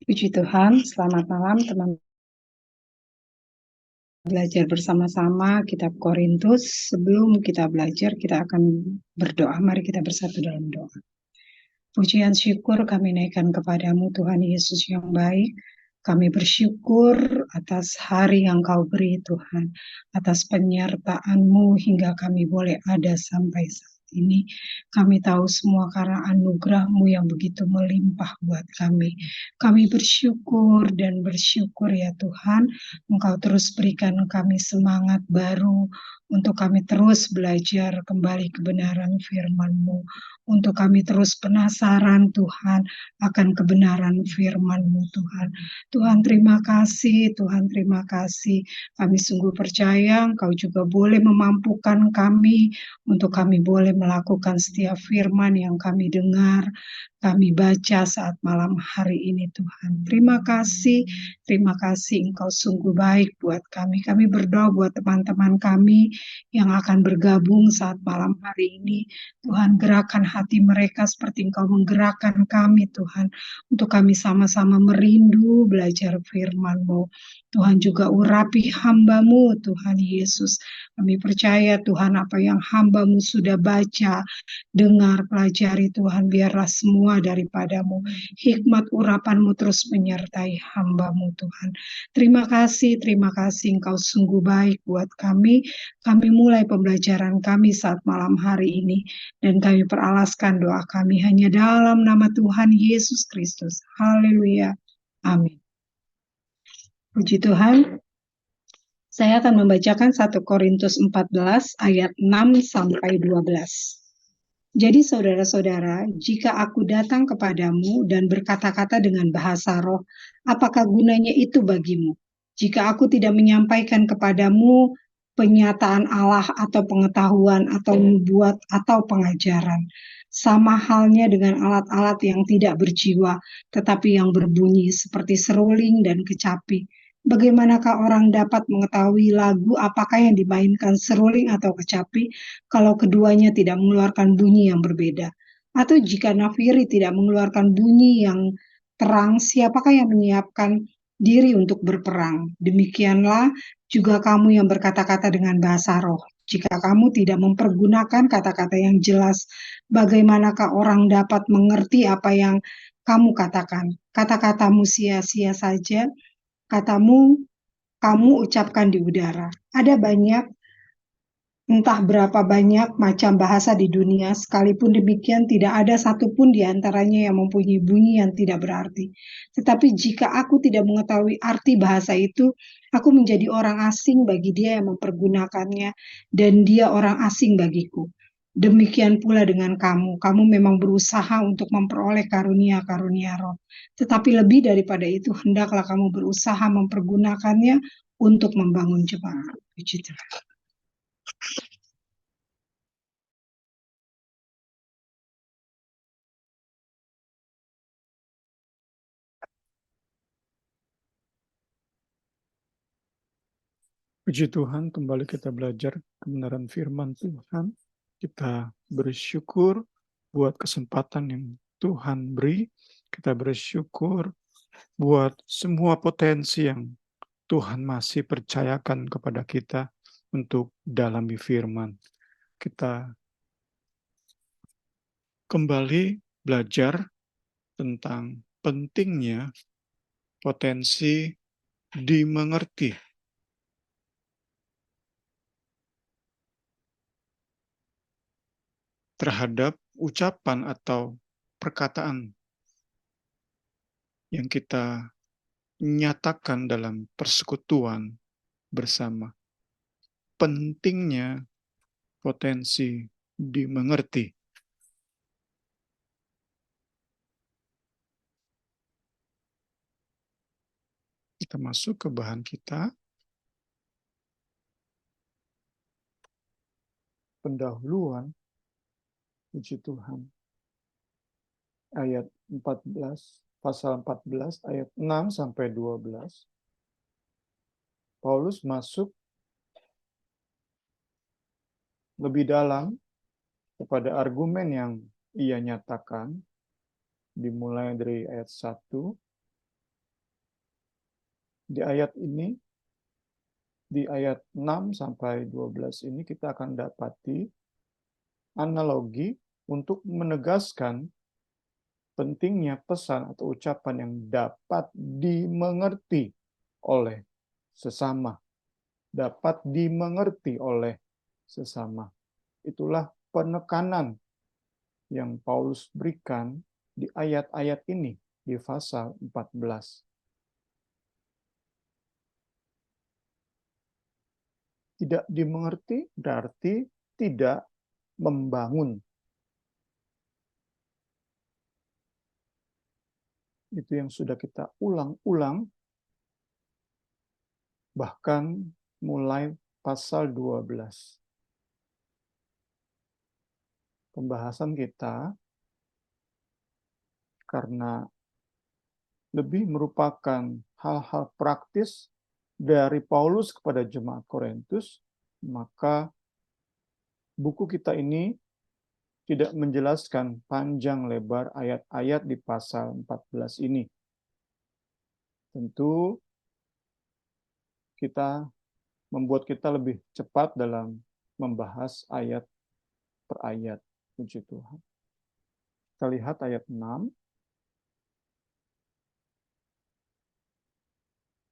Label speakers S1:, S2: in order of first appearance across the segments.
S1: Puji Tuhan, selamat malam teman belajar bersama-sama kitab Korintus. Sebelum kita belajar, kita akan berdoa. Mari kita bersatu dalam doa. Pujian syukur kami naikkan kepadamu Tuhan Yesus yang baik. Kami bersyukur atas hari yang kau beri Tuhan, atas penyertaan-Mu hingga kami boleh ada sampai saat ini. Kami tahu semua karena anugerah-Mu yang begitu melimpah buat kami. Kami bersyukur dan bersyukur ya Tuhan, Engkau terus berikan kami semangat baru untuk kami terus belajar kembali kebenaran firman-Mu, untuk kami terus penasaran Tuhan akan kebenaran firman-Mu Tuhan. Tuhan terima kasih, Tuhan terima kasih. Kami sungguh percaya Engkau juga boleh memampukan kami untuk kami boleh melakukan setiap firman yang kami dengar, kami baca saat malam hari ini Tuhan. Terima kasih Engkau sungguh baik buat kami. Kami berdoa buat teman-teman kami yang akan bergabung saat malam hari ini. Tuhan gerakan hati mereka seperti Engkau menggerakkan kami Tuhan, untuk kami sama-sama merindu belajar firman-Mu. Tuhan juga urapi hamba-Mu Tuhan Yesus. Kami percaya Tuhan apa yang hamba-Mu sudah baca, dengar, pelajari Tuhan, biarlah semua daripadamu. Hikmat urapan-Mu terus menyertai hamba-Mu Tuhan. Terima kasih Engkau sungguh baik buat kami. Kami mulai pembelajaran kami saat malam hari ini, dan kami peralaskan doa kami hanya dalam nama Tuhan Yesus Kristus. Haleluya. Amin. Puji Tuhan. Saya akan membacakan 1 Korintus 14 ayat 6 sampai 12. Jadi saudara-saudara, jika aku datang kepadamu dan berkata-kata dengan bahasa roh, apakah gunanya itu bagimu? Jika aku tidak menyampaikan kepadamu penyataan Allah atau pengetahuan atau nubuat atau pengajaran, sama halnya dengan alat-alat yang tidak berjiwa, tetapi yang berbunyi seperti seruling dan kecapi. Bagaimanakah orang dapat mengetahui lagu apakah yang dimainkan seruling atau kecapi kalau keduanya tidak mengeluarkan bunyi yang berbeda? Atau jika nafiri tidak mengeluarkan bunyi yang terang, siapakah yang menyiapkan diri untuk berperang? Demikianlah juga kamu yang berkata-kata dengan bahasa roh. Jika kamu tidak mempergunakan kata-kata yang jelas, bagaimanakah orang dapat mengerti apa yang kamu katakan? Kata-katamu sia-sia saja, katamu kamu ucapkan di udara. Ada banyak, entah berapa banyak macam bahasa di dunia, sekalipun demikian tidak ada satupun di antaranya yang mempunyai bunyi yang tidak berarti. Tetapi jika aku tidak mengetahui arti bahasa itu, aku menjadi orang asing bagi dia yang mempergunakannya, dan dia orang asing bagiku. Demikian pula dengan kamu. Kamu memang berusaha untuk memperoleh karunia-karunia roh. Tetapi lebih daripada itu, hendaklah kamu berusaha mempergunakannya untuk membangun jemaat. Puji Tuhan.
S2: Puji Tuhan, kembali kita belajar kebenaran firman Tuhan. Kita bersyukur buat kesempatan yang Tuhan beri. Kita bersyukur buat semua potensi yang Tuhan masih percayakan kepada kita untuk dalami firman. Kita kembali belajar tentang pentingnya potensi dimengerti. Terhadap ucapan atau perkataan yang kita nyatakan dalam persekutuan bersama. Pentingnya potensi dimengerti. Kita masuk ke bahan kita. Pendahuluan, puji Tuhan. Ayat 14, pasal 14, ayat 6 sampai 12. Paulus masuk lebih dalam kepada argumen yang ia nyatakan, dimulai dari ayat 1 Di ayat ini, di ayat 6 sampai 12 ini kita akan dapati analogi untuk menegaskan pentingnya pesan atau ucapan yang dapat dimengerti oleh sesama. Dapat dimengerti oleh sesama. Itulah penekanan yang Paulus berikan di ayat-ayat ini, di pasal 14. Tidak dimengerti berarti tidak membangun. Itu yang sudah kita ulang-ulang, bahkan mulai pasal 12. Pembahasan kita, karena lebih merupakan hal-hal praktis dari Paulus kepada jemaat Korintus, maka buku kita ini tidak menjelaskan panjang lebar ayat-ayat di pasal 14 ini. Tentu membuat kita lebih cepat dalam membahas ayat per ayat. Puji Tuhan. Kita lihat ayat 6.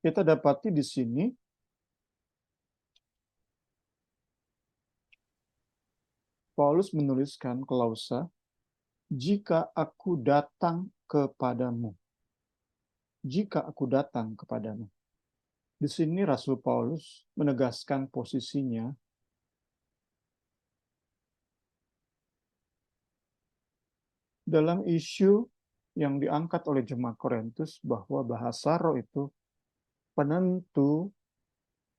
S2: Kita dapati di sini Paulus menuliskan klausa, jika aku datang kepadamu. Jika aku datang kepadamu. Di sini Rasul Paulus menegaskan posisinya dalam isu yang diangkat oleh jemaat Korintus bahwa bahasa roh itu penentu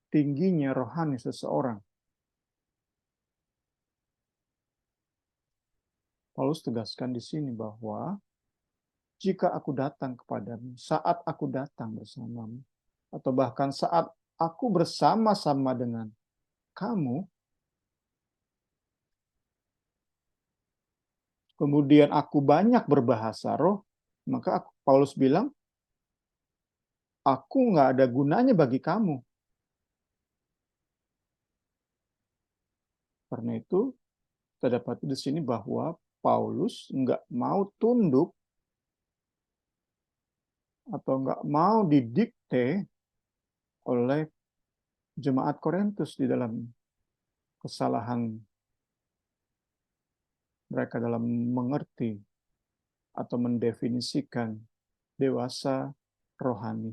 S2: tingginya rohani seseorang. Paulus tegaskan di sini bahwa jika aku datang kepadamu, saat aku datang bersamamu, atau bahkan saat aku bersama-sama dengan kamu, kemudian aku banyak berbahasa roh, maka Paulus bilang, aku nggak ada gunanya bagi kamu. Karena itu, kita dapat di sini bahwa Paulus nggak mau tunduk atau nggak mau didikte oleh jemaat Korintus di dalam kesalahan mereka dalam mengerti atau mendefinisikan dewasa rohani.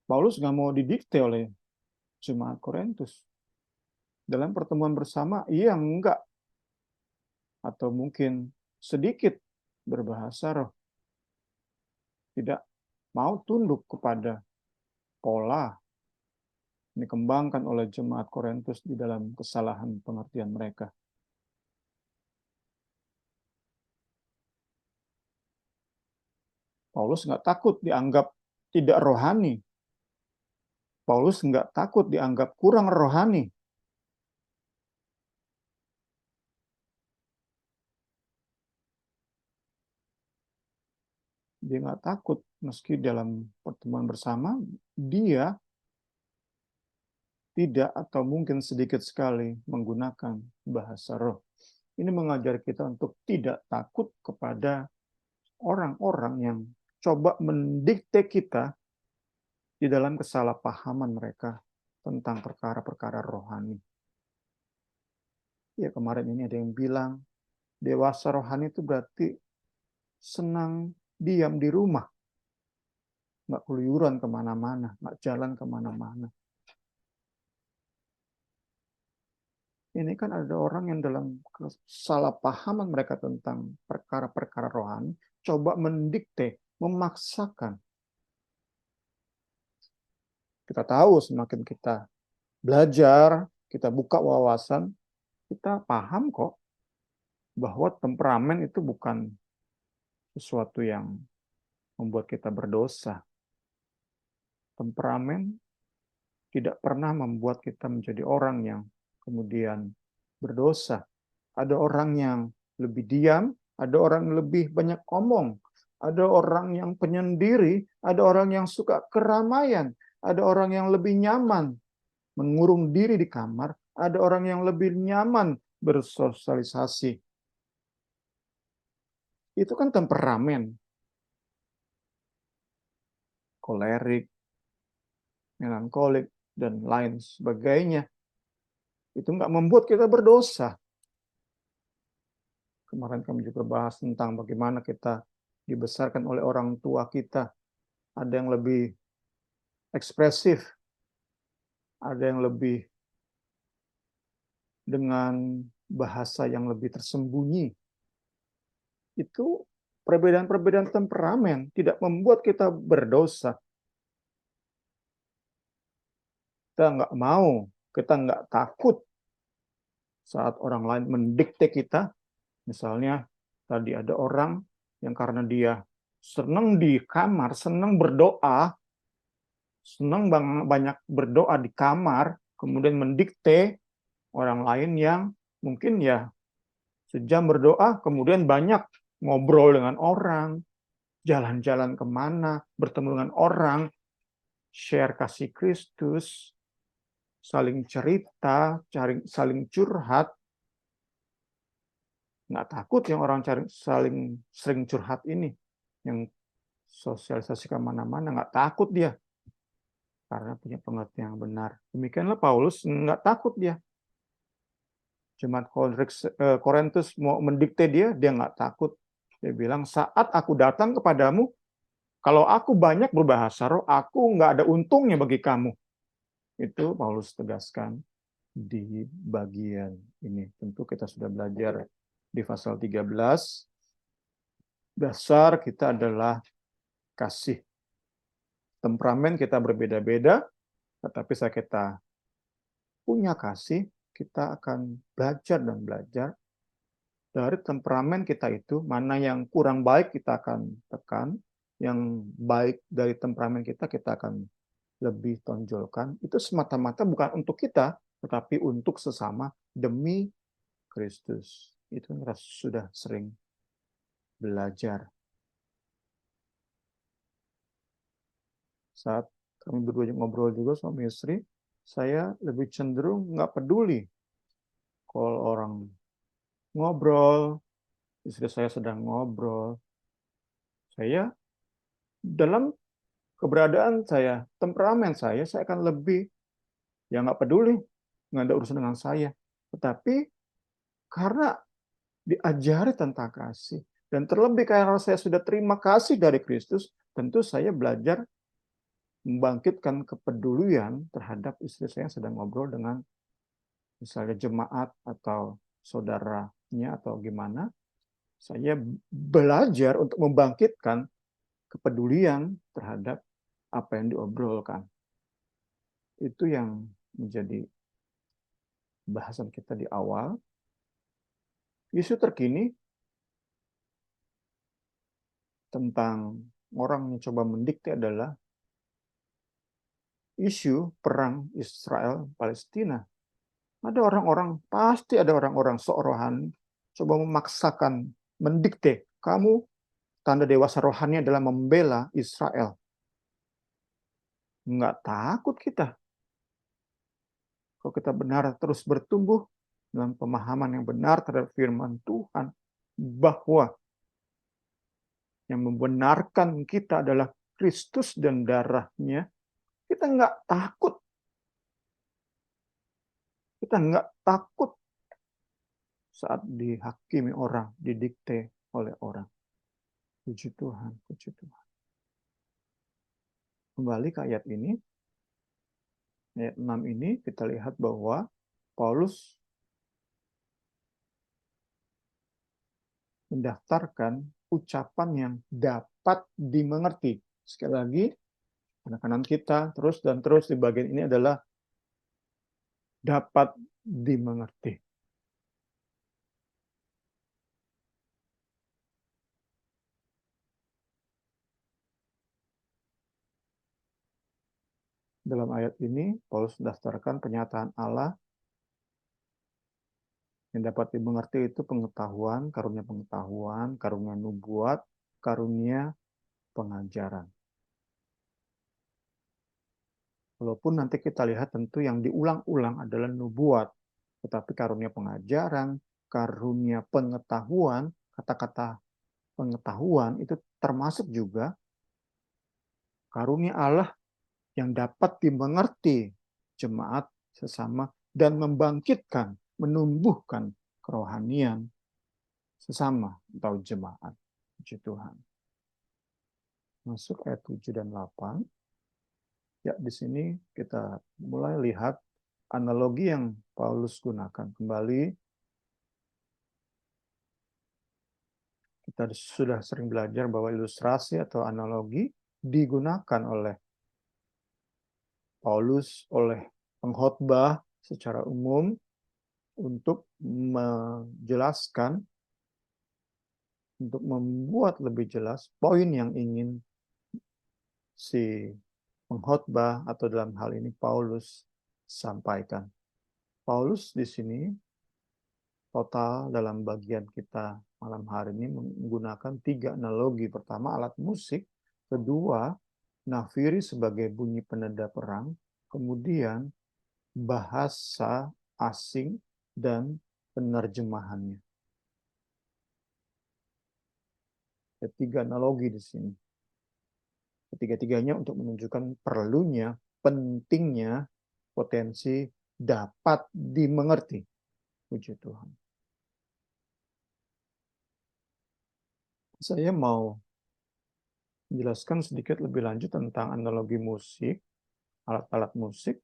S2: Paulus nggak mau didikte oleh jemaat Korintus. Dalam pertemuan bersama, ia enggak, atau mungkin sedikit berbahasa roh. Tidak mau tunduk kepada pola dikembangkan oleh jemaat Korintus di dalam kesalahan pengertian mereka. Paulus nggak takut dianggap tidak rohani. Paulus nggak takut dianggap kurang rohani. Dia nggak takut meski dalam pertemuan bersama, dia tidak atau mungkin sedikit sekali menggunakan bahasa roh. Ini mengajar kita untuk tidak takut kepada orang-orang yang coba mendikte kita di dalam kesalahpahaman mereka tentang perkara-perkara rohani. Ya, kemarin ini ada yang bilang, dewasa rohani itu berarti senang diam di rumah. Nggak keluyuran kemana-mana, nggak jalan kemana-mana. Ini kan ada orang yang dalam kesalahpahaman mereka tentang perkara-perkara rohani, coba mendikte, memaksakan. Kita tahu semakin kita belajar, kita buka wawasan, kita paham kok bahwa temperamen itu bukan sesuatu yang membuat kita berdosa. Temperamen tidak pernah membuat kita menjadi orang yang kemudian berdosa. Ada orang yang lebih diam, ada orang yang lebih banyak omong, Ada orang yang penyendiri, ada orang yang suka keramaian, ada orang yang lebih nyaman mengurung diri di kamar, ada orang yang lebih nyaman bersosialisasi. Itu kan temperamen. Kolerik, melankolik, dan lain sebagainya. Itu nggak membuat kita berdosa. Kemarin kami juga bahas tentang bagaimana kita dibesarkan oleh orang tua kita. Ada yang lebih ekspresif, ada yang lebih dengan bahasa yang lebih tersembunyi. Itu perbedaan-perbedaan temperamen tidak membuat kita berdosa. Kita nggak mau, kita nggak takut saat orang lain mendikte kita. Misalnya tadi ada orang yang karena dia senang di kamar, senang berdoa, senang banyak berdoa di kamar, kemudian mendikte orang lain yang mungkin ya sejam berdoa, kemudian banyak ngobrol dengan orang, jalan-jalan kemana, bertemu dengan orang, share kasih Kristus, saling cerita, saling curhat. Nggak takut yang orang saling sering curhat ini, yang sosialisasi kemana-mana, nggak takut dia karena punya pengertian yang benar. Demikianlah Paulus, nggak takut dia. Jemaat Korintus mau mendikte dia nggak takut. Dia bilang, saat aku datang kepadamu, kalau aku banyak berbahasa roh, aku nggak ada untungnya bagi kamu. Itu Paulus tegaskan di bagian ini. Tentu kita sudah belajar di pasal 13. Dasar kita adalah kasih. Temperamen kita berbeda-beda, tetapi saat kita punya kasih, kita akan belajar dan belajar dari temperamen kita itu, mana yang kurang baik kita akan tekan, yang baik dari temperamen kita akan lebih tonjolkan. Itu semata-mata bukan untuk kita, tetapi untuk sesama demi Kristus. Itu kita sudah sering belajar. Saat kami berdua ngobrol juga suami istri, saya lebih cenderung nggak peduli kalau orang ngobrol, istri saya sedang ngobrol. Saya dalam keberadaan saya, temperamen saya akan lebih, ya nggak peduli, nggak ada urusan dengan saya. Tetapi karena diajari tentang kasih, dan terlebih karena saya sudah terima kasih dari Kristus, tentu saya belajar membangkitkan kepedulian terhadap istri saya yang sedang ngobrol dengan misalnya jemaat atau saudaranya atau gimana. Saya belajar untuk membangkitkan kepedulian terhadap apa yang diobrolkan. Itu yang menjadi bahasan kita di awal. Isu terkini tentang orang yang coba mendikte adalah isu perang Israel-Palestina. Pasti ada orang-orang sok rohani coba memaksakan, mendikte, kamu tanda dewasa rohani adalah membela Israel. Nggak takut kita. Kalau kita benar terus bertumbuh dalam pemahaman yang benar terhadap firman Tuhan, bahwa yang membenarkan kita adalah Kristus dan darahnya, kita nggak takut. Kita nggak takut saat dihakimi orang, didikte oleh orang. Puji Tuhan, puji Tuhan. Kembali ke ayat ini, ayat 6 ini kita lihat bahwa Paulus mendaftarkan ucapan yang dapat dimengerti. Sekali lagi, penekanan kita terus dan terus di bagian ini adalah dapat dimengerti. Dalam ayat ini, Paulus mendaftarkan pernyataan Allah yang dapat dimengerti itu pengetahuan, karunia nubuat, karunia pengajaran. Walaupun nanti kita lihat tentu yang diulang-ulang adalah nubuat, tetapi karunia pengajaran, karunia pengetahuan, kata-kata pengetahuan itu termasuk juga karunia Allah yang dapat dimengerti jemaat sesama dan membangkitkan, menumbuhkan kerohanian sesama atau jemaat. Puji Tuhan. Masuk ayat 7 dan 8. Ya, di sini kita mulai lihat analogi yang Paulus gunakan. Kembali, kita sudah sering belajar bahwa ilustrasi atau analogi digunakan oleh Paulus, oleh pengkhotbah secara umum untuk menjelaskan, untuk membuat lebih jelas poin yang ingin si pengkhotbah atau dalam hal ini Paulus sampaikan. Paulus di sini total dalam bagian kita malam hari ini menggunakan 3 analogi. Pertama, alat musik. Kedua, nafiri sebagai bunyi penanda perang. Kemudian, bahasa asing dan penerjemahannya. Ada 3 analogi di sini. Ketiga-tiganya untuk menunjukkan perlunya, pentingnya, potensi dapat dimengerti. Puji Tuhan. Saya mau menjelaskan sedikit lebih lanjut tentang analogi musik, alat-alat musik.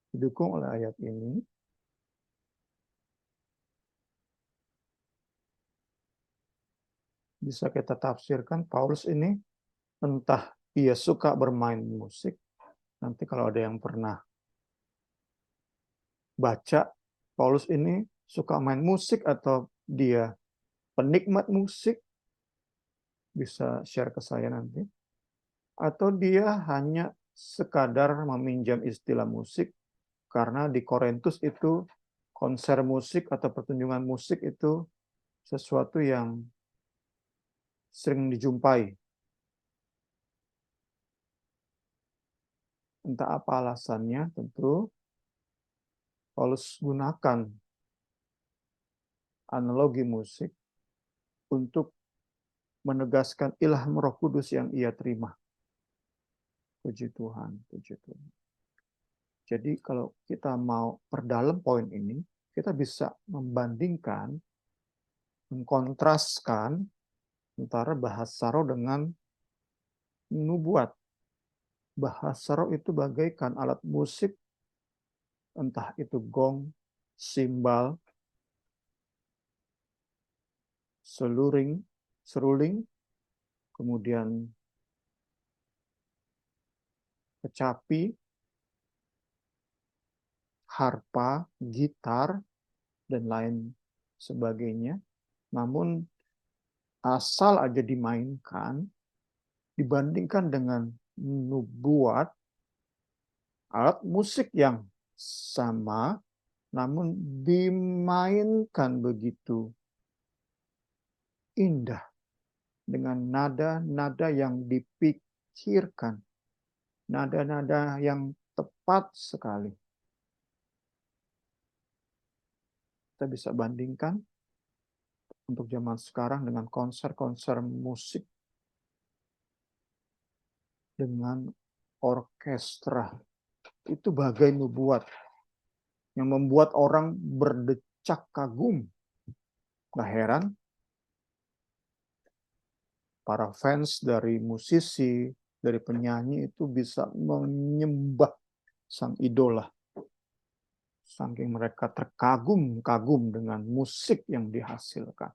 S2: Didukung oleh ayat ini. Bisa kita tafsirkan Paulus ini entah ia suka bermain musik. Nanti kalau ada yang pernah baca, Paulus ini suka main musik atau dia penikmat musik, bisa share ke saya nanti. Atau dia hanya sekadar meminjam istilah musik, karena di Korintus itu konser musik atau pertunjukan musik itu sesuatu yang sering dijumpai. Entah apa alasannya, tentu Paulus gunakan analogi musik untuk menegaskan ilham Roh Kudus yang ia terima. Puji Tuhan, puji Tuhan. Jadi kalau kita mau perdalam poin ini, kita bisa membandingkan, mengkontraskan antara bahasa roh dengan nubuat. Bahasa roh itu bagaikan alat musik, entah itu gong, simbal, seruling, kemudian kecapi, harpa, gitar, dan lain sebagainya. Namun asal aja dimainkan, dibandingkan dengan nubuat, alat musik yang sama, namun dimainkan begitu indah, dengan nada-nada yang dipikirkan, nada-nada yang tepat sekali. Kita bisa bandingkan untuk zaman sekarang dengan konser-konser musik dengan orkestra. Itu bagai nubuat yang membuat orang berdecak kagum. Gak heran para fans dari musisi, dari penyanyi itu bisa menyembah sang idola. Saking mereka terkagum-kagum dengan musik yang dihasilkan.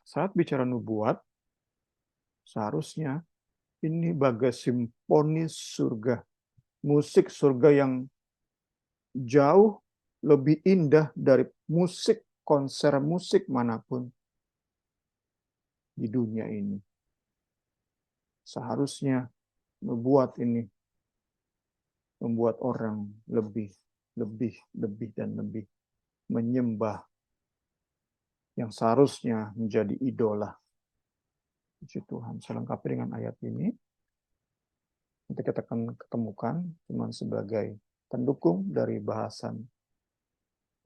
S2: Saat bicara nubuat, seharusnya ini bagai simfoni surga. Musik surga yang jauh lebih indah dari musik, konser musik manapun di dunia ini. Seharusnya nubuat ini membuat orang lebih dan lebih menyembah yang seharusnya menjadi idola. Puji Tuhan. Selengkapnya dengan ayat ini. Nanti kita akan ketemukan cuma sebagai pendukung dari bahasan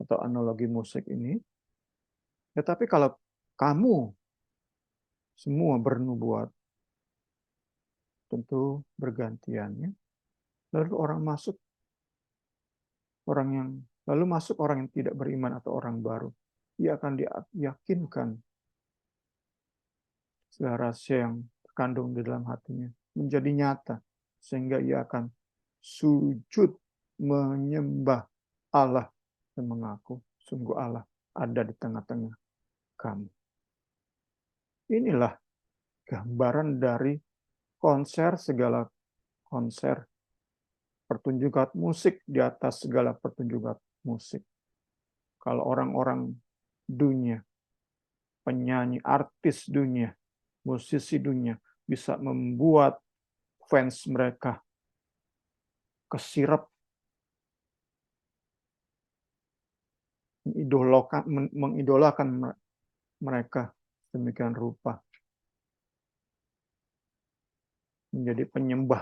S2: atau analogi musik ini. Tetapi kalau kamu semua bernubuat, tentu bergantiannya. Lalu orang yang tidak beriman atau orang baru. Ia akan diyakinkan segala rahasia yang terkandung di dalam hatinya menjadi nyata. Sehingga ia akan sujud menyembah Allah dan mengaku sungguh Allah ada di tengah-tengah kamu. Inilah gambaran dari segala konser, pertunjukan musik di atas segala pertunjukan musik. Kalau orang-orang dunia, penyanyi, artis dunia, musisi dunia bisa membuat fans mereka kesirap, mengidolakan mereka demikian rupa, menjadi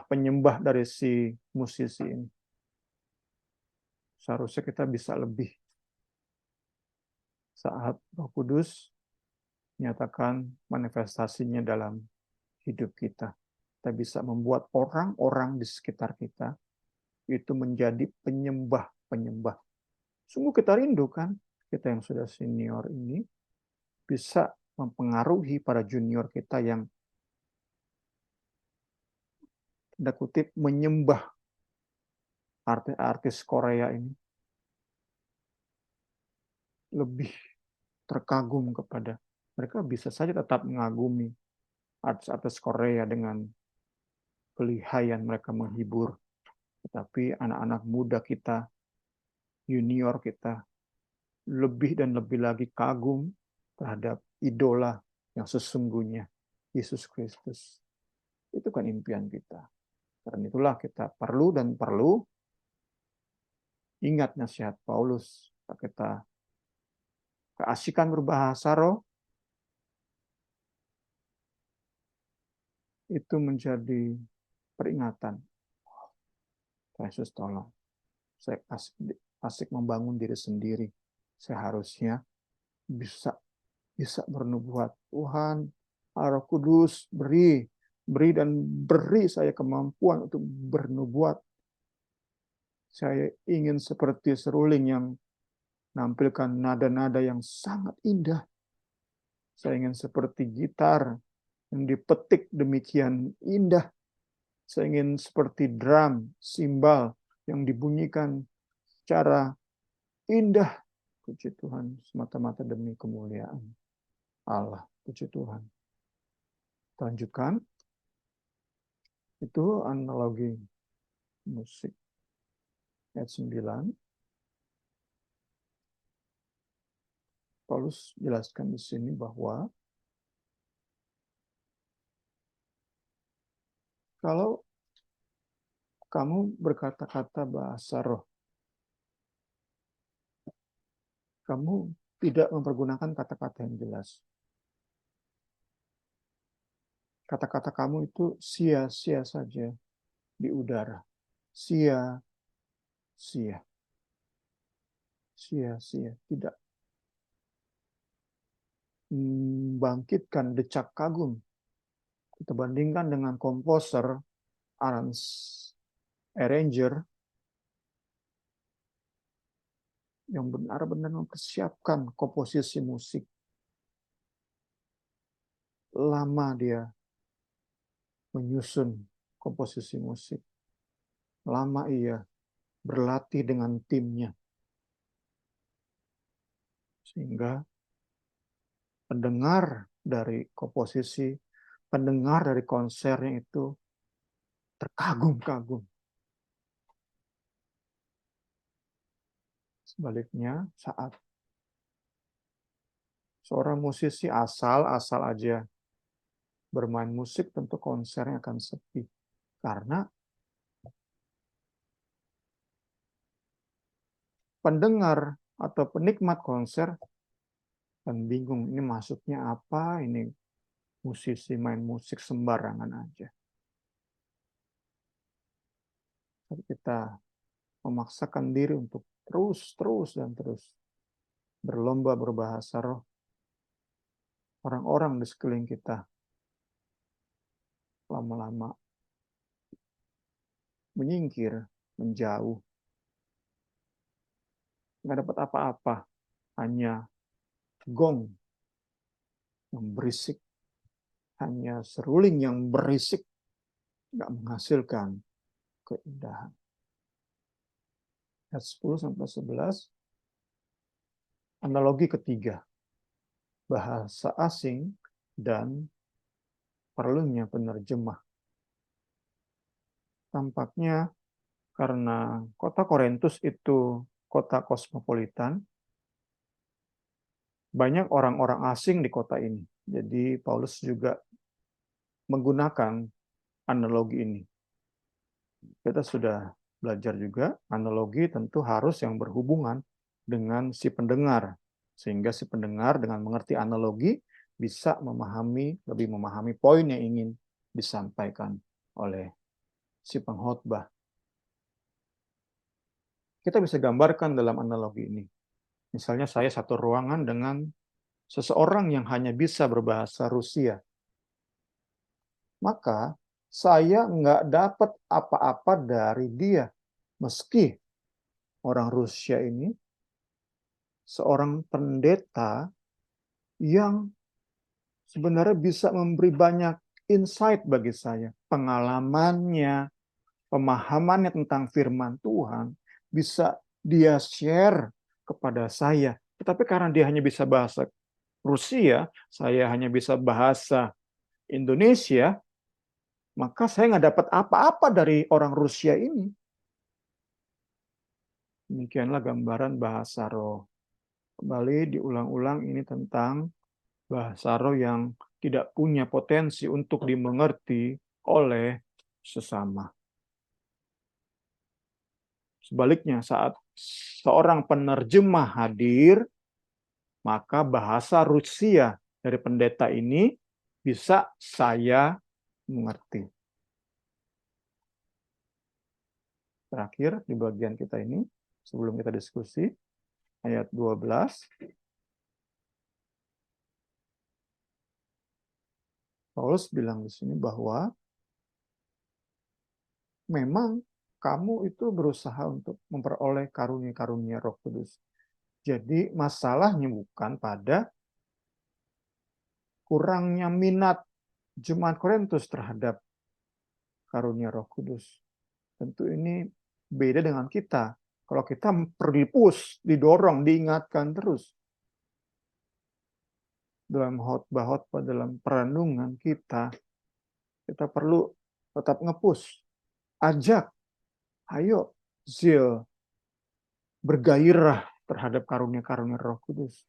S2: penyembah dari si musisi ini. Seharusnya kita bisa lebih saat Roh Kudus menyatakan manifestasinya dalam hidup kita. Kita bisa membuat orang-orang di sekitar kita itu menjadi penyembah-penyembah. Sungguh kita rindukan, kita yang sudah senior ini bisa mempengaruhi para junior kita yang tanda kutip menyembah artis Korea ini. Lebih terkagum kepada mereka, bisa saja tetap mengagumi artis-artis Korea dengan kelihayan mereka menghibur. Tetapi anak-anak muda kita, junior kita, lebih dan lebih lagi kagum terhadap idola yang sesungguhnya, Yesus Kristus. Itu kan impian kita. Karena itulah kita perlu ingat nasihat Paulus. Kita keasikan berbahasa roh, itu menjadi peringatan. Yesus tolong. Saya asik membangun diri sendiri. Saya harusnya bisa bernubuat. Tuhan, Roh Kudus, beri saya kemampuan untuk bernubuat. Saya ingin seperti seruling yang menampilkan nada-nada yang sangat indah. Saya ingin seperti gitar yang dipetik demikian indah. Saya ingin seperti drum, simbal yang dibunyikan secara indah. Puji Tuhan, semata-mata demi kemuliaan Allah. Puji Tuhan. Lanjutkan. Itu analogi musik. Ayat 9. Paulus jelaskan di sini bahwa kalau kamu berkata-kata bahasa roh, kamu tidak mempergunakan kata-kata yang jelas. Kata-kata kamu itu sia-sia saja di udara. Sia-sia. Sia-sia. Tidak membangkitkan decak kagum. Kita bandingkan dengan komposer, arranger, yang benar-benar mempersiapkan komposisi musik. Lama dia menyusun komposisi musik. Lama ia berlatih dengan timnya. Sehingga pendengar dari komposisi, pendengar dari konsernya itu terkagum-kagum. Sebaliknya, saat seorang musisi asal aja bermain musik, tentu konsernya akan sepi. Karena pendengar atau penikmat konser kan bingung, ini maksudnya apa, ini musisi main musik sembarangan aja. Tapi kita memaksakan diri untuk terus berlomba berbahasa roh. Orang-orang di sekeliling kita lama-lama menyingkir, menjauh. Nggak dapat apa-apa, hanya gong yang berisik, hanya seruling yang berisik, nggak menghasilkan keindahan. Ayat 10-11, analogi ketiga, bahasa asing dan perlunya penerjemah. Tampaknya karena kota Korintus itu kota kosmopolitan, banyak orang-orang asing di kota ini. Jadi Paulus juga menggunakan analogi ini. Kita sudah belajar juga, analogi tentu harus yang berhubungan dengan si pendengar. Sehingga si pendengar dengan mengerti analogi bisa lebih memahami poin yang ingin disampaikan oleh si pengkhotbah. Kita bisa gambarkan dalam analogi ini. Misalnya saya satu ruangan dengan seseorang yang hanya bisa berbahasa Rusia. Maka saya nggak dapat apa-apa dari dia. Meski orang Rusia ini seorang pendeta yang sebenarnya bisa memberi banyak insight bagi saya. Pengalamannya, pemahamannya tentang firman Tuhan bisa dia share kepada saya. Tetapi karena dia hanya bisa bahasa Rusia, saya hanya bisa bahasa Indonesia, maka saya nggak dapat apa-apa dari orang Rusia ini. Demikianlah gambaran bahasa roh. Kembali diulang-ulang ini tentang bahasa roh yang tidak punya potensi untuk dimengerti oleh sesama. Sebaliknya, saat seorang penerjemah hadir, maka bahasa Rusia dari pendeta ini bisa saya mengerti. Terakhir di bagian kita ini, sebelum kita diskusi, ayat 12. Paulus bilang di sini bahwa memang kamu itu berusaha untuk memperoleh karunia-karunia Roh Kudus. Jadi masalahnya bukan pada kurangnya minat jemaat Korintus terhadap karunia Roh Kudus. Tentu ini beda dengan kita. Kalau kita perlu push, didorong, diingatkan terus. Dalam khotbah-khotbah, dalam perenungan kita perlu tetap nge-push. Ajak, ayo, zeal, bergairah terhadap karunia-karunia Roh Kudus.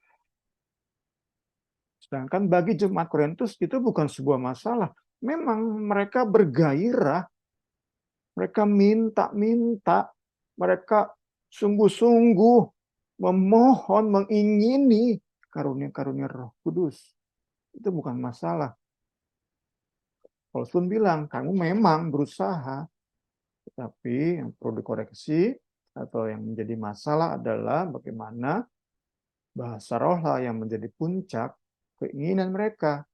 S2: Sedangkan bagi jemaat Korintus itu bukan sebuah masalah. Memang mereka bergairah, mereka minta-minta, mereka sungguh-sungguh memohon, mengingini karunia-karunia Roh Kudus. Itu bukan masalah. Paulus pun bilang, kamu memang berusaha, tetapi yang perlu dikoreksi atau yang menjadi masalah adalah bagaimana bahasa roh lah yang menjadi puncak keinginan mereka.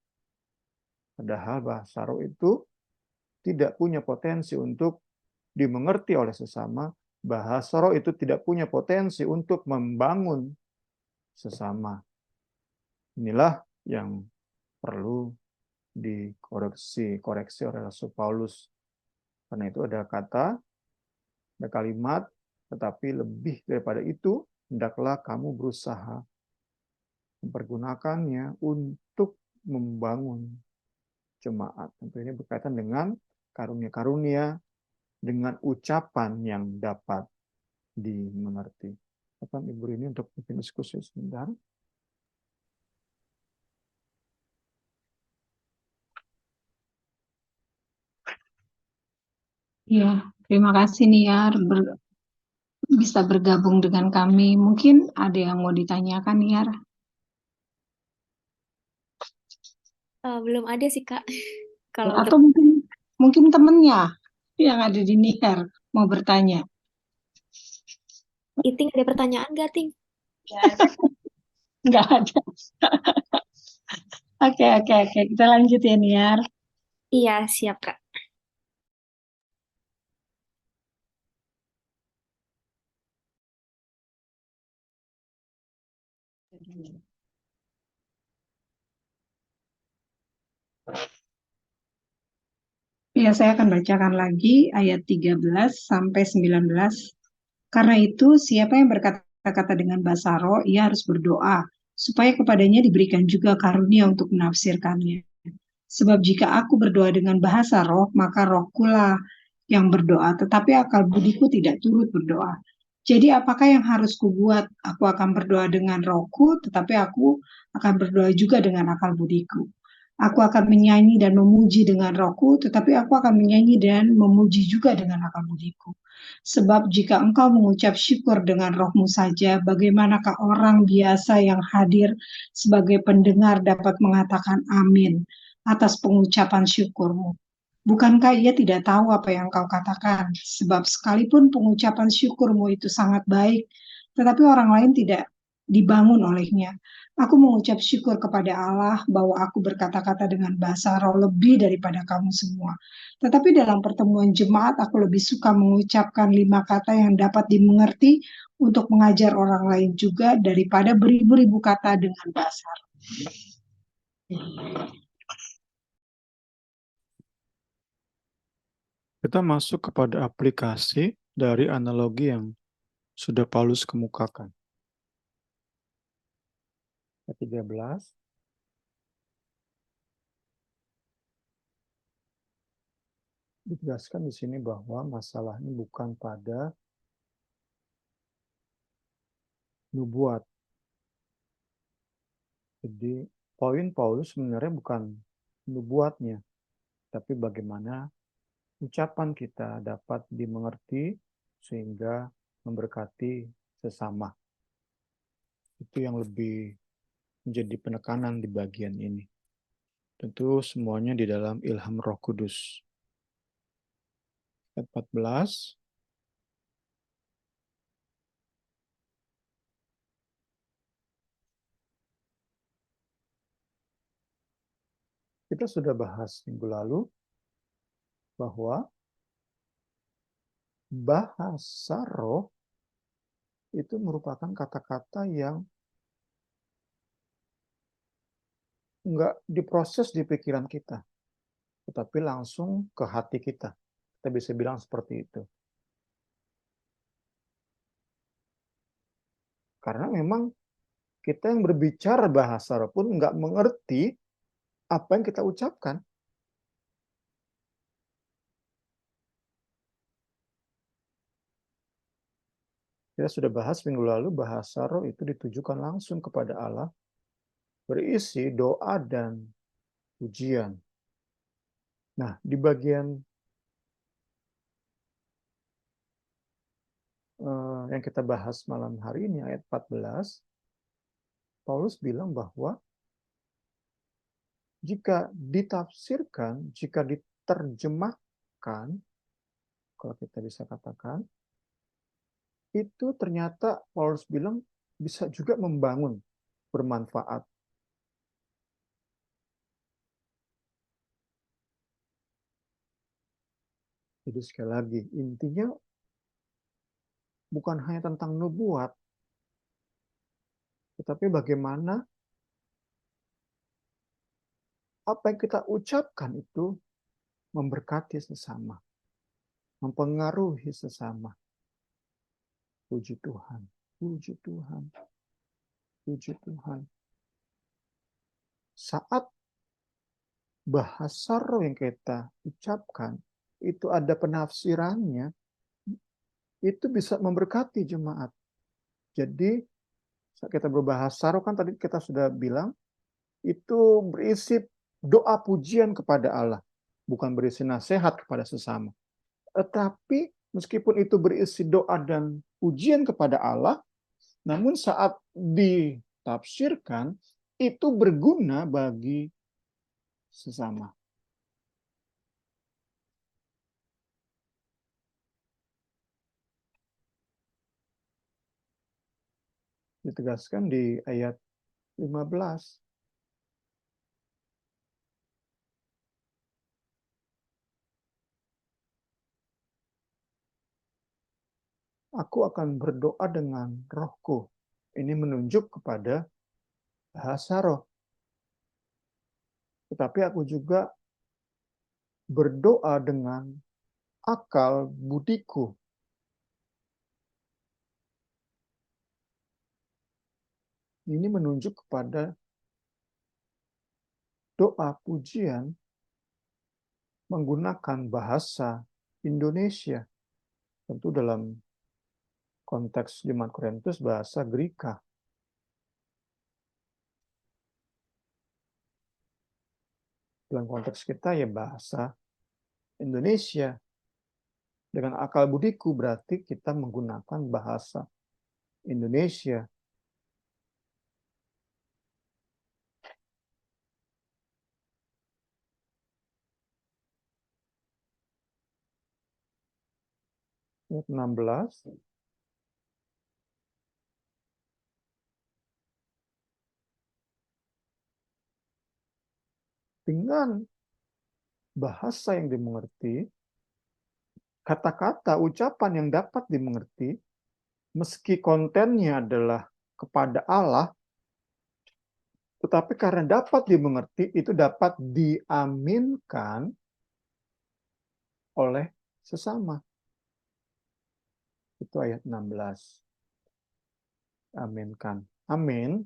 S2: Padahal bahasa roh itu tidak punya potensi untuk dimengerti oleh sesama. Bahasa roh itu tidak punya potensi untuk membangun sesama. Inilah yang perlu koreksi oleh Rasul Paulus. Karena itu ada kata, ada kalimat, tetapi lebih daripada itu, hendaklah kamu berusaha mempergunakannya untuk membangun jemaat. Tentu ini berkaitan dengan karunia-karunia, dengan ucapan yang dapat dimengerti. Bapak Ibu ini untuk bikin diskusi sebentar.
S1: Ya, terima kasih Niar bisa bergabung dengan kami. Mungkin ada yang mau ditanyakan, Niar?
S3: Belum ada sih, Kak. Kalau untuk
S1: Atau mungkin temennya yang ada di Niar mau bertanya.
S3: Iting ada pertanyaan nggak, Ting?
S1: Nggak ada. Oke, kita lanjut ya, Niar.
S3: Iya, siap, Kak.
S1: Ya, saya akan bacakan lagi ayat 13 sampai 19. Karena itu, siapa yang berkata-kata dengan bahasa roh, ia harus berdoa, supaya kepadanya diberikan juga karunia untuk menafsirkannya. Sebab jika aku berdoa dengan bahasa roh, maka rohkulah yang berdoa, tetapi akal budiku tidak turut berdoa. Jadi apakah yang harus kubuat? Aku akan berdoa dengan rohku, tetapi aku akan berdoa juga dengan akal budiku. Aku akan menyanyi dan memuji dengan rohku, tetapi aku akan menyanyi dan memuji juga dengan akal budiku. Sebab jika engkau mengucap syukur dengan rohmu saja, bagaimanakah orang biasa yang hadir sebagai pendengar dapat mengatakan amin atas pengucapan syukurmu? Bukankah ia tidak tahu apa yang kau katakan? Sebab sekalipun pengucapan syukurmu itu sangat baik, tetapi orang lain tidak dibangun olehnya. Aku mengucap syukur kepada Allah bahwa aku berkata-kata dengan bahasa roh lebih daripada kamu semua. Tetapi dalam pertemuan jemaat, aku lebih suka mengucapkan 5 kata yang dapat dimengerti untuk mengajar orang lain juga daripada beribu-ribu kata dengan bahasa roh.
S2: Kita masuk kepada aplikasi dari analogi yang sudah Paulus kemukakan. 13. Dijelaskan di sini bahwa masalahnya bukan pada nubuat. Jadi poin Paulus sebenarnya bukan nubuatnya, tapi bagaimana ucapan kita dapat dimengerti sehingga memberkati sesama. Itu yang lebih menjadi penekanan di bagian ini. Tentu semuanya di dalam ilham Roh Kudus. 14. Kita sudah bahas minggu lalu bahwa bahasa roh itu merupakan kata-kata yang nggak diproses di pikiran kita, tetapi langsung ke hati kita. Kita bisa bilang seperti itu. Karena memang kita yang berbicara bahasa roh pun nggak mengerti apa yang kita ucapkan. Kita sudah bahas minggu lalu bahasa roh itu ditujukan langsung kepada Allah, berisi doa dan pujian. Nah, di bagian yang kita bahas malam hari ini, ayat 14, Paulus bilang bahwa jika ditafsirkan, jika diterjemahkan, kalau kita bisa katakan, itu ternyata Paulus bilang bisa juga membangun, bermanfaat. Jadi sekali lagi, intinya bukan hanya tentang nubuat, tetapi bagaimana apa yang kita ucapkan itu memberkati sesama, mempengaruhi sesama. Puji Tuhan, puji Tuhan, puji Tuhan. Saat bahasa roh yang kita ucapkan itu ada penafsirannya, itu bisa memberkati jemaat. Jadi saat kita berbahasa roh kan tadi kita sudah bilang itu berisi doa pujian kepada Allah, bukan berisi nasihat kepada sesama. Tetapi meskipun itu berisi doa dan pujian kepada Allah, namun saat ditafsirkan itu berguna bagi sesama. Ditegaskan di ayat 15. Aku akan berdoa dengan rohku. Ini menunjuk kepada bahasa roh. Tetapi aku juga berdoa dengan akal budiku. Ini menunjuk kepada doa pujian menggunakan bahasa Indonesia. Tentu dalam konteks Jemaat Korintus bahasa Greka. Dalam konteks kita ya bahasa Indonesia. Dengan akal budiku berarti kita menggunakan bahasa Indonesia. Ayat 16. Dengan bahasa yang dimengerti, kata-kata, ucapan yang dapat dimengerti, meski kontennya adalah kepada Allah, tetapi karena dapat dimengerti, itu dapat diaminkan oleh sesama. Itu ayat 16. Aminkan. Amin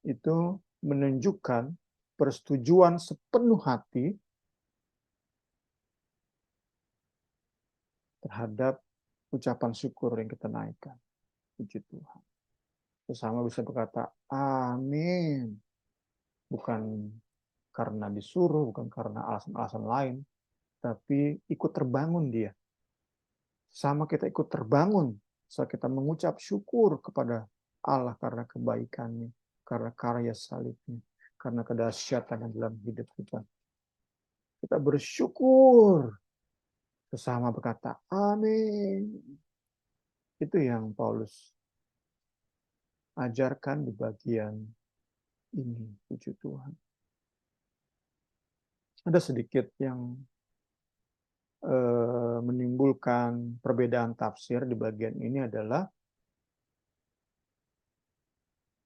S2: itu menunjukkan persetujuan sepenuh hati terhadap ucapan syukur yang kita naikkan. Puji Tuhan. Sesama bisa berkata, amin. Bukan karena disuruh, bukan karena alasan-alasan lain, tapi ikut terbangun dia. Sama kita ikut terbangun saat kita mengucap syukur kepada Allah karena kebaikannya, karena karya salibnya, karena kedahsyatan dalam hidup kita. Kita bersyukur. Sesama berkata, amin. Itu yang Paulus ajarkan di bagian ini. Puji Tuhan. Ada sedikit yang menimbulkan perbedaan tafsir di bagian ini adalah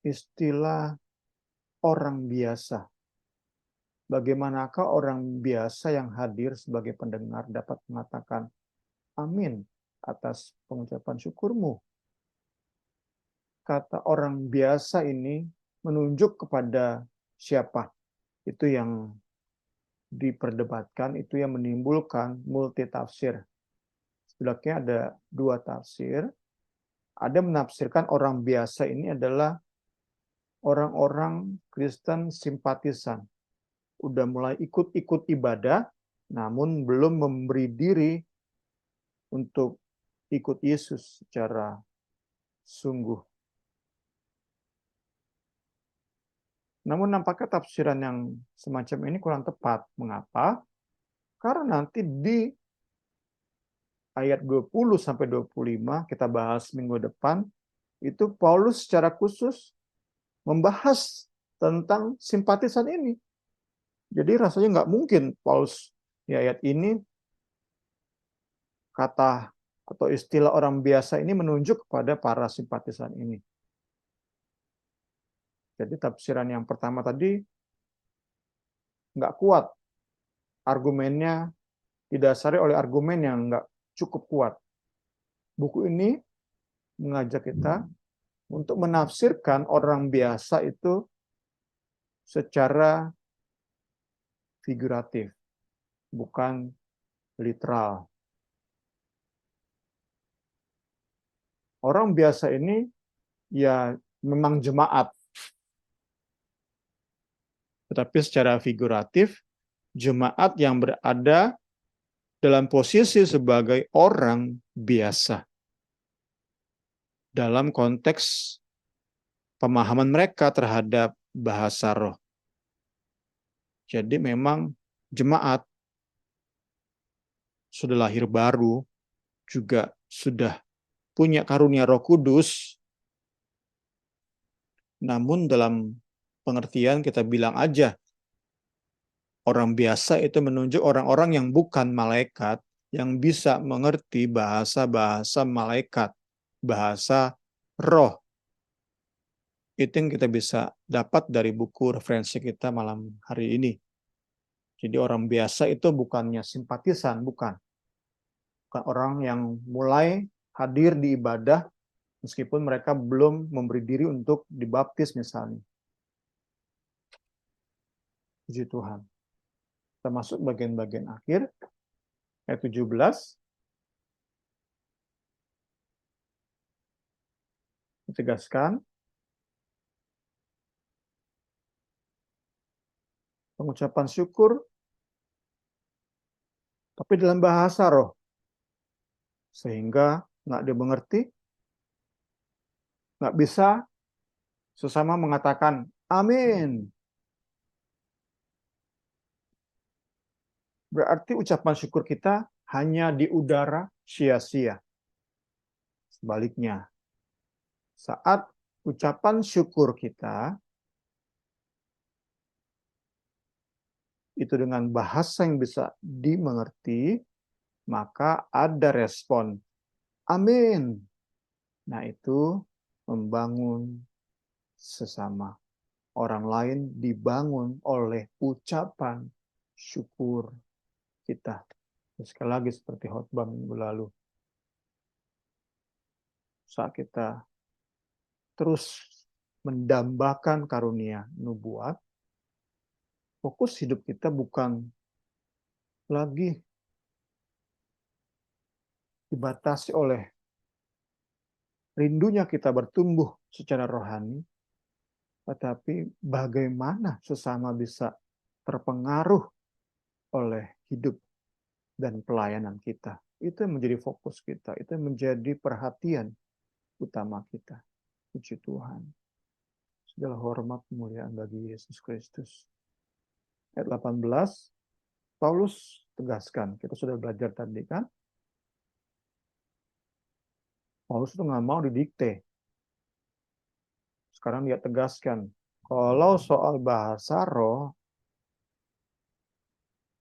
S2: istilah orang biasa. Bagaimanakah orang biasa yang hadir sebagai pendengar dapat mengatakan amin atas pengucapan syukurmu? Kata orang biasa ini menunjuk kepada siapa? Itu yang diperdebatkan, itu yang menimbulkan multi tafsir. Sebenarnya ada dua tafsir. Ada menafsirkan orang biasa ini adalah orang-orang Kristen simpatisan. Udah mulai ikut-ikut ibadah, namun belum memberi diri untuk ikut Yesus secara sungguh. Namun nampaknya tafsiran yang semacam ini kurang tepat. Mengapa? Karena nanti di ayat 20-25, kita bahas minggu depan, itu Paulus secara khusus membahas tentang simpatisan ini. Jadi rasanya nggak mungkin Paulus di ayat ini kata atau istilah orang biasa ini menunjuk kepada para simpatisan ini. Jadi tafsiran yang pertama tadi nggak kuat. Argumennya didasari oleh argumen yang nggak cukup kuat. Buku ini mengajak kita untuk menafsirkan orang biasa itu secara figuratif, bukan literal. Orang biasa ini ya memang jemaat. Tetapi secara figuratif, jemaat yang berada dalam posisi sebagai orang biasa. dalam konteks pemahaman mereka terhadap bahasa roh. Jadi memang jemaat sudah lahir baru, juga sudah punya karunia Roh Kudus, namun dalam pengertian kita bilang aja, orang biasa itu menunjuk orang-orang yang bukan malaikat, yang bisa mengerti bahasa-bahasa malaikat, bahasa roh. Itu yang kita bisa dapat dari buku referensi kita malam hari ini. Jadi orang biasa itu bukannya simpatisan, bukan orang yang mulai hadir di ibadah meskipun mereka belum memberi diri untuk dibaptis misalnya. Puji Tuhan. Kita masuk bagian-bagian akhir, ayat 17. Ditegaskan, pengucapan syukur, tapi dalam bahasa roh. Sehingga nggak dimengerti, nggak bisa sesama mengatakan amin. Berarti ucapan syukur kita hanya di udara sia-sia. Sebaliknya, saat ucapan syukur kita itu dengan bahasa yang bisa dimengerti, maka ada respon amin. Nah, itu membangun sesama. Orang lain dibangun oleh ucapan syukur kita. Sekali lagi seperti khotbah minggu lalu. Saat kita terus mendambakan karunia nubuat, fokus hidup kita bukan lagi dibatasi oleh rindunya kita bertumbuh secara rohani, tetapi bagaimana sesama bisa terpengaruh oleh hidup dan pelayanan kita. Itu yang menjadi fokus kita, itu yang menjadi perhatian utama kita. Puji Tuhan. Segala hormat kemuliaan bagi Yesus Kristus. Ayat 18, Paulus tegaskan, kita sudah belajar tadi kan, Paulus itu nggak mau didikte. Sekarang dia tegaskan, kalau soal bahasa roh,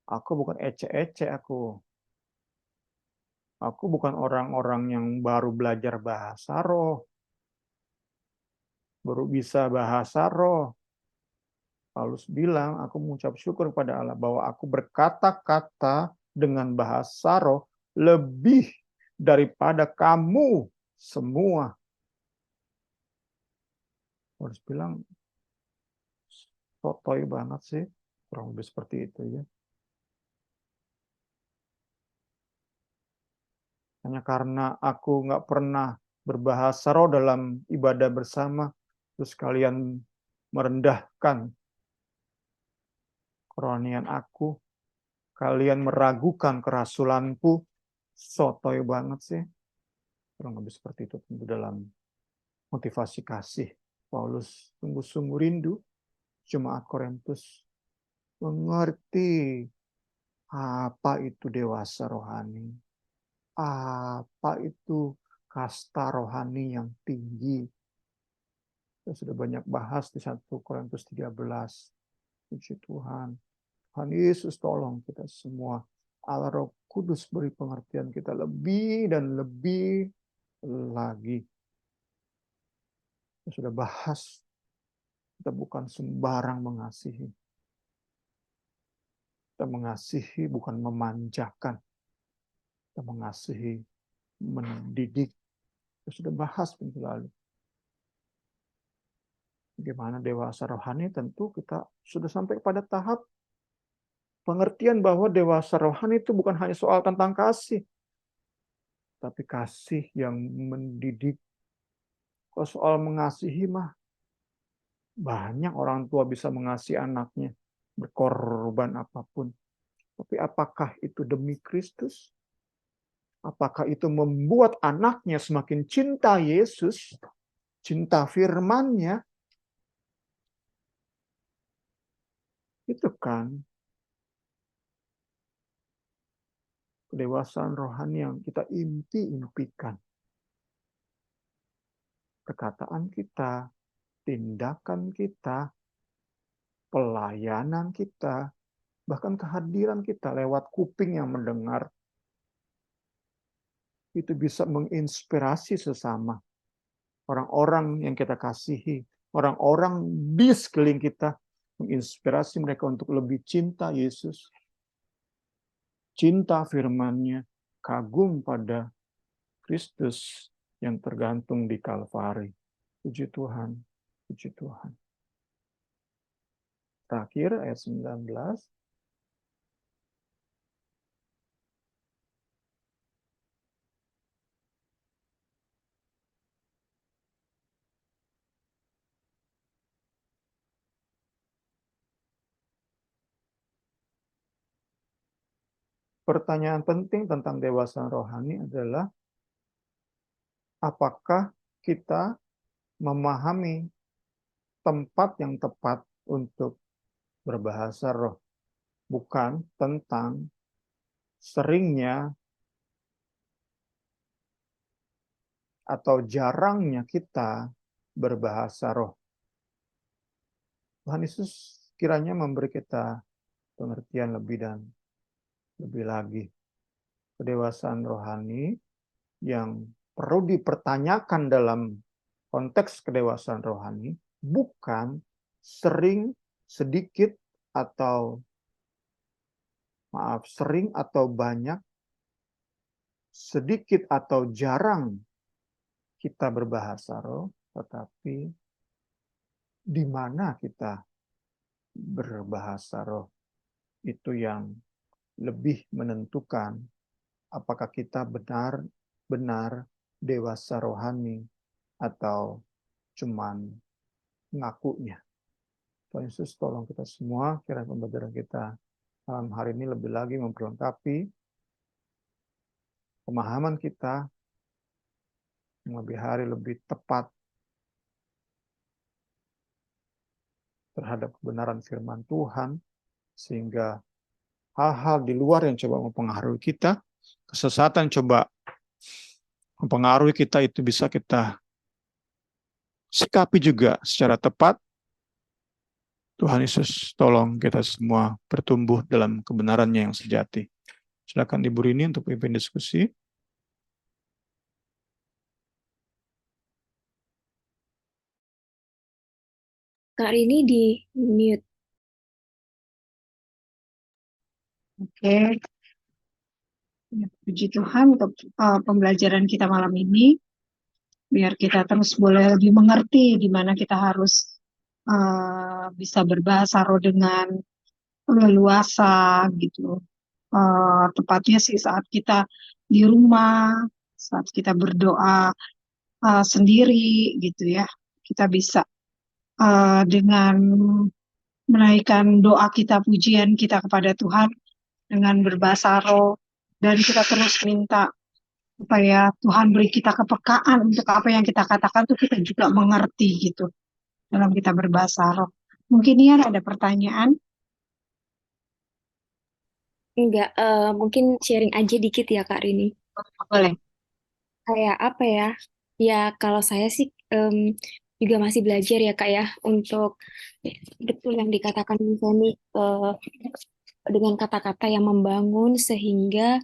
S2: aku bukan ece-ece aku. Aku bukan orang-orang yang baru belajar bahasa roh, baru bisa bahasa roh. Paulus bilang, aku mengucap syukur kepada Allah bahwa aku berkata-kata dengan bahasa roh lebih daripada kamu semua. Paulus bilang, sotoy banget sih, kurang lebih seperti itu ya. Hanya karena aku nggak pernah berbahasa roh dalam ibadah bersama, terus kalian merendahkan kerohanian aku, kalian meragukan kerasulanku, sotoy banget sih. Kurang lebih seperti itu tentu dalam motivasi kasih. Paulus sungguh-sungguh rindu jemaat Korintus mengerti apa itu dewasa rohani, apa itu kasta rohani yang tinggi. Kita sudah banyak bahas di 1 Korintus 13. Puji Tuhan. Tuhan Yesus tolong kita semua. Allah Roh Kudus beri pengertian kita lebih dan lebih lagi. Kita sudah bahas. Kita bukan sembarang mengasihi. Kita mengasihi bukan memanjakan. Kita mengasihi, mendidik. Kita sudah bahas minggu lalu. Bagaimana dewasa rohani, tentu kita sudah sampai pada tahap pengertian bahwa dewasa rohani itu bukan hanya soal tentang kasih. Tapi kasih yang mendidik. Kalau soal mengasihi mah, banyak orang tua bisa mengasihi anaknya. Berkorban apapun. Tapi apakah itu demi Kristus? Apakah itu membuat anaknya semakin cinta Yesus, cinta firman-Nya? Itu kan kedewasaan rohani yang kita impikan. Perkataan kita, tindakan kita, pelayanan kita, bahkan kehadiran kita lewat kuping yang mendengar, itu bisa menginspirasi sesama. Orang-orang yang kita kasihi, orang-orang di sekeliling kita, menginspirasi mereka untuk lebih cinta Yesus, cinta firman-Nya, kagum pada Kristus yang tergantung di Kalvari. Puji Tuhan, puji Tuhan. Terakhir ayat 19. Pertanyaan penting tentang dewasa rohani adalah apakah kita memahami tempat yang tepat untuk berbahasa roh, bukan tentang seringnya atau jarangnya kita berbahasa roh. Tuhan Yesus kiranya memberi kita pengertian lebih dan lebih lagi. Kedewasaan rohani yang perlu dipertanyakan dalam konteks kedewasaan rohani bukan sering, sedikit, atau sering atau banyak, sedikit atau jarang kita berbahasa roh, tetapi di mana kita berbahasa roh itu yang lebih menentukan apakah kita benar-benar dewasa rohani atau cuman ngakunya. Tuhan Yesus tolong kita semua, kiranya pembelajaran kita malam hari ini lebih lagi memperlengkapi pemahaman kita yang lebih hari lebih tepat terhadap kebenaran firman Tuhan, sehingga hal-hal di luar yang coba mempengaruhi kita, kesesatan coba mempengaruhi kita, itu bisa kita sikapi juga secara tepat. Tuhan Yesus tolong kita semua bertumbuh dalam kebenarannya yang sejati. Silakan Ibu Rini untuk pimpin diskusi.
S3: Kak Rini di mute.
S1: Oke, ya, puji Tuhan untuk pembelajaran kita malam ini. Biar kita terus boleh lebih mengerti di mana kita harus bisa berbahasa roh dengan leluasa gitu. Tepatnya sih saat kita di rumah, saat kita berdoa sendiri gitu ya. Kita bisa dengan menaikkan doa kita, pujian kita kepada Tuhan dengan berbahasa roh, dan kita terus minta supaya Tuhan beri kita kepekaan untuk apa yang kita katakan tuh kita juga mengerti gitu dalam kita berbahasa roh. Mungkin ya ada pertanyaan?
S3: Enggak, mungkin sharing aja dikit ya Kak Rini.
S1: Boleh.
S3: Kayak apa ya? Ya kalau saya sih juga masih belajar ya Kak ya untuk betul yang dikatakan Sony dengan kata-kata yang membangun sehingga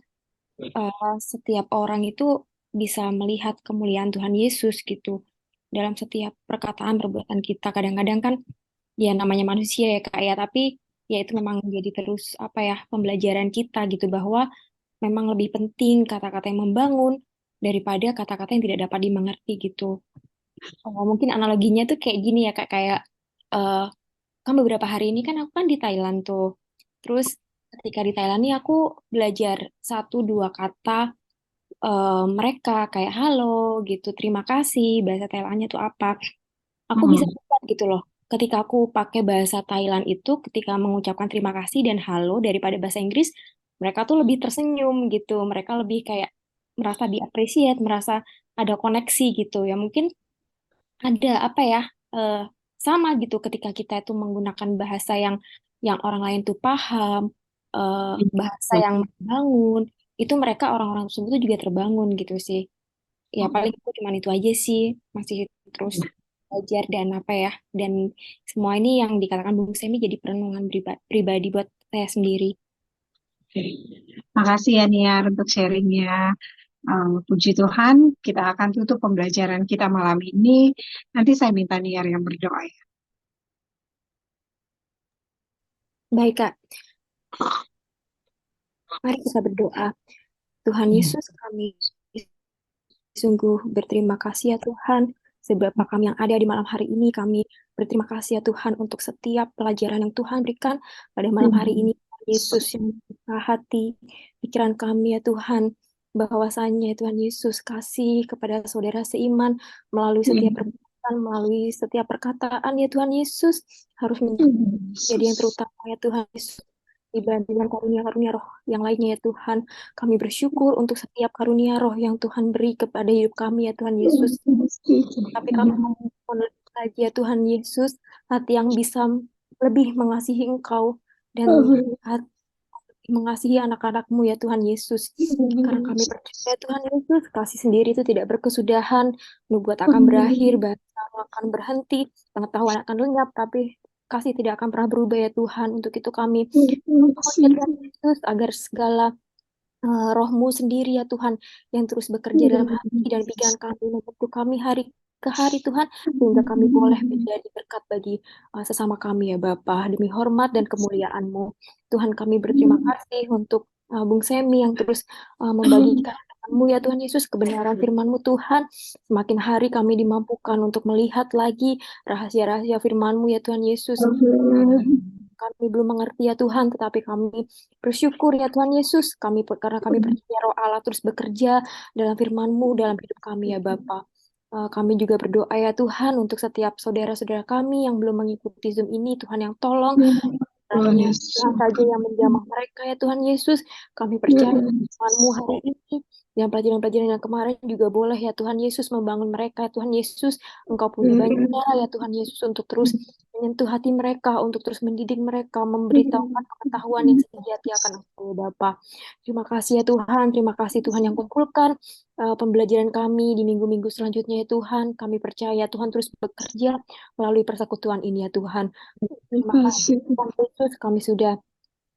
S3: setiap orang itu bisa melihat kemuliaan Tuhan Yesus gitu dalam setiap perkataan perbuatan kita. Kadang-kadang kan ya namanya manusia ya Kak ya, tapi ya itu memang jadi terus apa ya pembelajaran kita gitu bahwa memang lebih penting kata-kata yang membangun daripada kata-kata yang tidak dapat dimengerti gitu. Mungkin analoginya tuh kayak gini ya Kak, kayak eh, kan beberapa hari ini kan aku kan di Thailand tuh. Terus ketika di Thailand nih aku belajar satu dua kata mereka kayak halo gitu, terima kasih, bahasa Thailandnya tuh apa. Aku bisa lihat gitu loh. Ketika aku pakai bahasa Thailand itu, ketika mengucapkan terima kasih dan halo daripada bahasa Inggris, mereka tuh lebih tersenyum gitu. Mereka lebih kayak merasa diapresiat, merasa ada koneksi gitu ya. Mungkin ada apa ya, sama gitu ketika kita itu menggunakan bahasa yang orang lain tuh paham, bahasa yang membangun, itu mereka orang-orang tersebut tuh juga terbangun gitu sih. Ya paling itu cuman itu aja sih, masih terus belajar dan apa ya, dan semua ini yang dikatakan Bung Semi jadi perenungan pribadi buat saya sendiri.
S1: Oke. Makasih ya Niar untuk sharingnya. Puji Tuhan, kita akan tutup pembelajaran kita malam ini. Nanti saya minta Niar yang berdoa ya.
S3: Baik Kak, mari kita berdoa. Tuhan Yesus, kami sungguh berterima kasih ya Tuhan, sebab kami yang ada di malam hari ini, kami berterima kasih ya Tuhan untuk setiap pelajaran yang Tuhan berikan pada malam hari ini. Yesus yang membuka hati, pikiran kami ya Tuhan, bahwasanya Tuhan Yesus kasih kepada saudara seiman melalui setiap perbuatan, melalui setiap perkataan ya Tuhan Yesus, harus menjadi yang terutama ya Tuhan Yesus. Dibandingkan karunia-karunia roh yang lainnya ya Tuhan, kami bersyukur untuk setiap karunia roh yang Tuhan beri kepada hidup kami ya Tuhan Yesus. Tapi kami mohon lagi ya Tuhan Yesus, hati yang bisa lebih mengasihi Engkau dan hati mengasihi anak-anak-Mu ya Tuhan Yesus. Karena kami percaya Tuhan Yesus, kasih sendiri itu tidak berkesudahan, nubuat akan berakhir, bahasa akan berhenti, pengetahuan akan lenyap, tapi kasih tidak akan pernah berubah ya Tuhan. Untuk itu kami mohon ya Tuhan Yesus, agar segala roh-Mu sendiri ya Tuhan, yang terus bekerja dalam hati dan pikiran kami, membentuk kami hari ke hari Tuhan, sehingga kami boleh menjadi berkat bagi sesama kami ya Bapa, demi hormat dan kemuliaan-Mu. Tuhan, kami berterima kasih untuk Bung Semi yang terus membagikan firman-Mu ya Tuhan Yesus, kebenaran firman-Mu Tuhan. Semakin hari kami dimampukan untuk melihat lagi rahasia-rahasia firman-Mu ya Tuhan Yesus. Kami belum mengerti ya Tuhan, tetapi kami bersyukur ya Tuhan Yesus, karena kami percaya Roh Allah terus bekerja dalam firman-Mu dalam hidup kami ya Bapa. Kami juga berdoa ya Tuhan untuk setiap saudara-saudara kami yang belum mengikuti Zoom ini, Tuhan yang tolong, kiranya Tuhan saja yang menjamah mereka ya Tuhan Yesus. Kami percaya firman-Mu hari ini, dan pelajaran-pelajaran yang kemarin juga boleh ya Tuhan Yesus membangun mereka ya Tuhan Yesus. Engkau punya banyak cara ya Tuhan Yesus untuk terus menyentuh hati mereka, untuk terus mendidik mereka, memberitahukan pengetahuan yang sejati akan Engkau ya Bapa. Terima kasih ya Tuhan, terima kasih Tuhan yang kumpulkan pembelajaran kami di minggu-minggu selanjutnya ya Tuhan. Kami percaya Tuhan terus bekerja melalui persekutuan ini ya Tuhan. Terima kasih Tuhan Yesus, kami sudah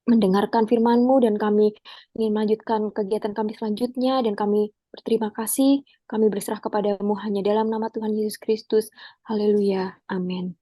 S3: mendengarkan firman-Mu dan kami ingin melanjutkan kegiatan kami selanjutnya, dan kami berterima kasih, kami berserah kepadamu hanya dalam nama Tuhan Yesus Kristus. Haleluya. Amin.